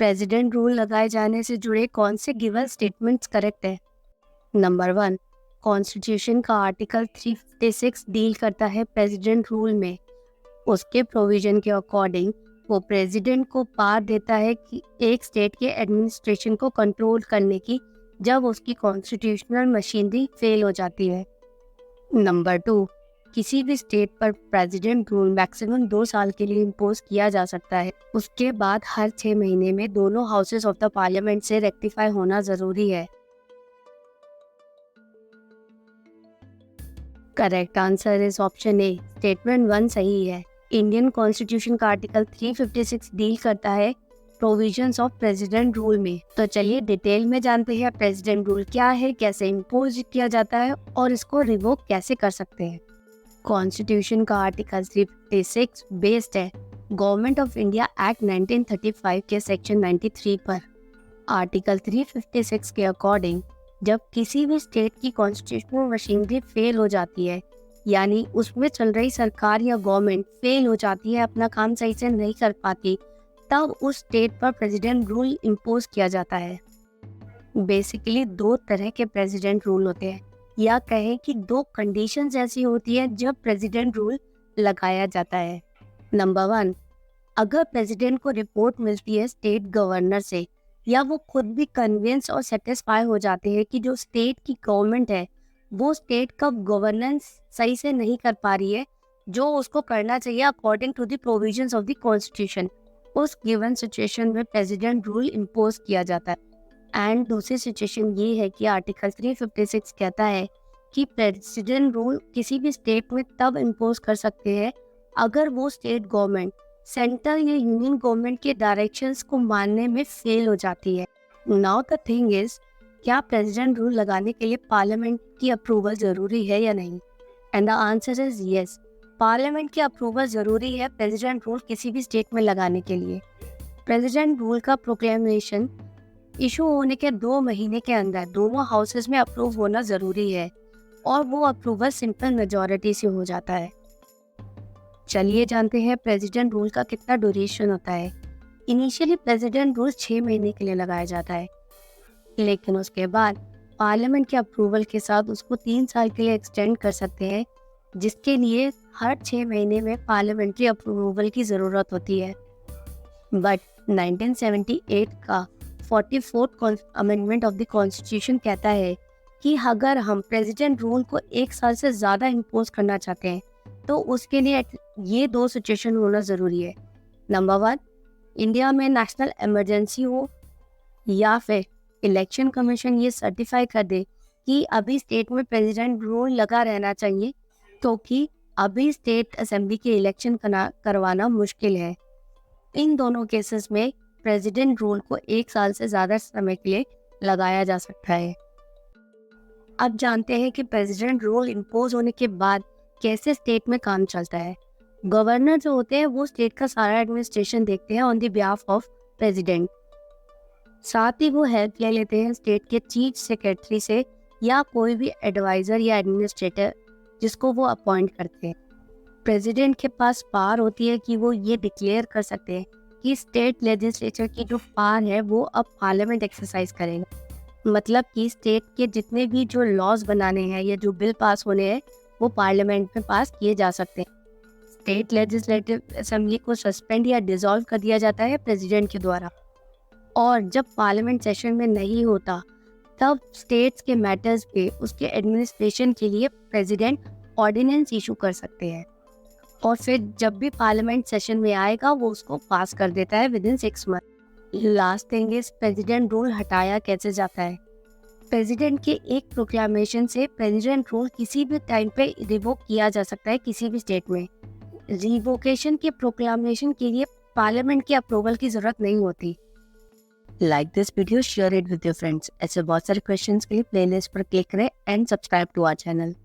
President rule लगाए जाने से जुड़े कौन से गिवन स्टेटमेंट्स करेक्ट है? नंबर 1, कॉन्स्टिट्यूशन का आर्टिकल 356 डील करता है प्रेसिडेंट रूल में। उसके प्रोविजन के अकॉर्डिंग वो प्रेसिडेंट को पावर देता है कि एक स्टेट के एडमिनिस्ट्रेशन को कंट्रोल करने की जब उसकी कॉन्स्टिट्यूशनल मशीनरी फेल हो जाती है। नंबर 2, किसी भी स्टेट पर प्रेसिडेंट रूल मैक्सिमम 2 साल के लिए इम्पोज किया जा सकता है। उसके बाद हर 6 महीने में दोनों हाउसेस ऑफ द पार्लियामेंट से रेक्टिफाई होना जरूरी है। Correct answer is option A, statement 1 सही है। इंडियन कॉन्स्टिट्यूशन का आर्टिकल 356 डील करता है प्रोविजंस ऑफ प्रेसिडेंट रूल में। तो चलिए डिटेल में जानते हैं प्रेसिडेंट रूल क्या है, कैसे इम्पोज किया जाता है और इसको रिवोक कैसे कर सकते हैं। कॉन्स्टिट्यूशन का आर्टिकल 356 बेस्ड है गवर्नमेंट ऑफ इंडिया एक्ट 1935 के सेक्शन 93 पर। आर्टिकल 356 के अकॉर्डिंग जब किसी भी स्टेट की कॉन्स्टिट्यूशनल मशीनरी फेल हो जाती है, यानी उसमें चल रही सरकार या गवर्नमेंट फेल हो जाती है, अपना काम सही से नहीं कर पाती, तब उस स्टेट पर प्रेसिडेंट रूल इम्पोज किया जाता है। बेसिकली 2 तरह के प्रेसिडेंट रूल होते हैं, या कहें कि 2 कंडीशंस ऐसी होती है जब प्रेसिडेंट रूल लगाया जाता है। नंबर 1, अगर प्रेसिडेंट को रिपोर्ट मिलती है स्टेट गवर्नर से, या वो खुद भी कन्विंस और सेटिस्फाई हो जाते हैं कि जो स्टेट की गवर्नमेंट है वो स्टेट का गवर्नेंस सही से नहीं कर पा रही है जो उसको करना चाहिए according to the provisions of the constitution, उस गिवन सिचुएशन में प्रेसिडेंट रूल इम्पोज किया जाता है। एंड दूसरी सिचुएशन ये है कि आर्टिकल 356 कहता है कि प्रेसिडेंट रूल किसी भी स्टेट में तब इम्पोज कर सकते हैं अगर वो स्टेट गवर्नमेंट सेंट्रल या यूनियन गवर्नमेंट के डायरेक्शंस को मानने में फेल हो जाती है। नाउ द थिंग इज, क्या प्रेसिडेंट रूल लगाने के लिए पार्लियामेंट की अप्रूवल जरूरी है या नहीं? And the answer is yes, parliament की अप्रूवल जरूरी है प्रेसिडेंट रूल किसी भी स्टेट में लगाने के लिए। प्रेसिडेंट रूल का प्रोक्लेमेशन इशू होने के 2 महीने के अंदर दोनों हाउसेस में अप्रूव होना जरूरी है, और वो अप्रूवल सिंपल मेजॉरिटी से हो जाता है। चलिए जानते हैं प्रेसिडेंट रूल का कितना ड्यूरेशन होता है। इनिशियली प्रेसिडेंट रूल 6 महीने के लिए लगाया जाता है, लेकिन उसके बाद पार्लियामेंट के अप्रूवल के साथ उसको 3 साल के लिए एक्सटेंड कर सकते हैं, जिसके लिए हर 6 महीने में पार्लियामेंट्री अप्रूवल की ज़रूरत होती है। बट 1978 का 44th amendment of the constitution कहता है कि अगर हम प्रेसिडेंट रूल को 1 साल से ज़्यादा इम्पोज करना चाहते हैं तो उसके लिए ये 2 सिचुएशन होना ज़रूरी है। नंबर 1, इंडिया में नेशनल इमरजेंसी हो, या फिर इलेक्शन कमीशन ये सर्टिफाई कर दे कि अभी स्टेट में प्रेसिडेंट रूल लगा रहना चाहिए क्योंकि अभी स्टेट असेंबली के इलेक्शन करवाना मुश्किल है। इन दोनों केसेस में प्रेसिडेंट रूल को 1 साल से ज़्यादा समय के लिए लगाया जा सकता है। अब जानते हैं कि प्रेसिडेंट रूल इम्पोज होने के बाद कैसे स्टेट में काम चलता है। गवर्नर जो होते हैं वो स्टेट का सारा एडमिनिस्ट्रेशन देखते हैं on the behalf of president. साथ ही वो हेल्प ले लेते हैं स्टेट के चीफ सेक्रेटरी से या कोई भी एडवाइजर या एडमिनिस्ट्रेटर जिसको वो अपॉइंट करते हैं। प्रेसिडेंट के पास पावर होती है कि वो ये डिक्लेयर कर सकते हैं कि स्टेट लेजिस्लेचर की जो पावर है वो अब पार्लियामेंट एक्सरसाइज करेगा। मतलब कि स्टेट के जितने भी जो लॉज बनाने हैं या जो बिल पास होने हैं वो पार्लियामेंट में पास किए जा सकते हैं। स्टेट लेजिस्लेटिव असेंबली को सस्पेंड या डिसॉल्व कर दिया जाता है प्रेसिडेंट के द्वारा, और जब पार्लियामेंट सेशन में नहीं होता तब स्टेट्स के मैटर्स पे उसके एडमिनिस्ट्रेशन के लिए प्रेसिडेंट ऑर्डिनेंस इशू कर सकते हैं, और फिर जब भी पार्लियामेंट सेशन में आएगा वो उसको पास कर देता है with in 6 month. Last thing is, president rule हटाया कैसे जाता है। प्रेसिडेंट के एक प्रोक्लामेशन से प्रेसिडेंट रूल किसी भी टाइम पे रिवोक किया जा सकता है किसी भी स्टेट में। रिवोकेशन के प्रोक्लामेशन के लिए पार्लियामेंट की अप्रूवल की जरूरत नहीं होती। Like this video, share it with your friends. ऐसे बहुत सारे क्वेश्चंस के लिए प्लेलिस्ट पर क्लिक करें and subscribe to our channel.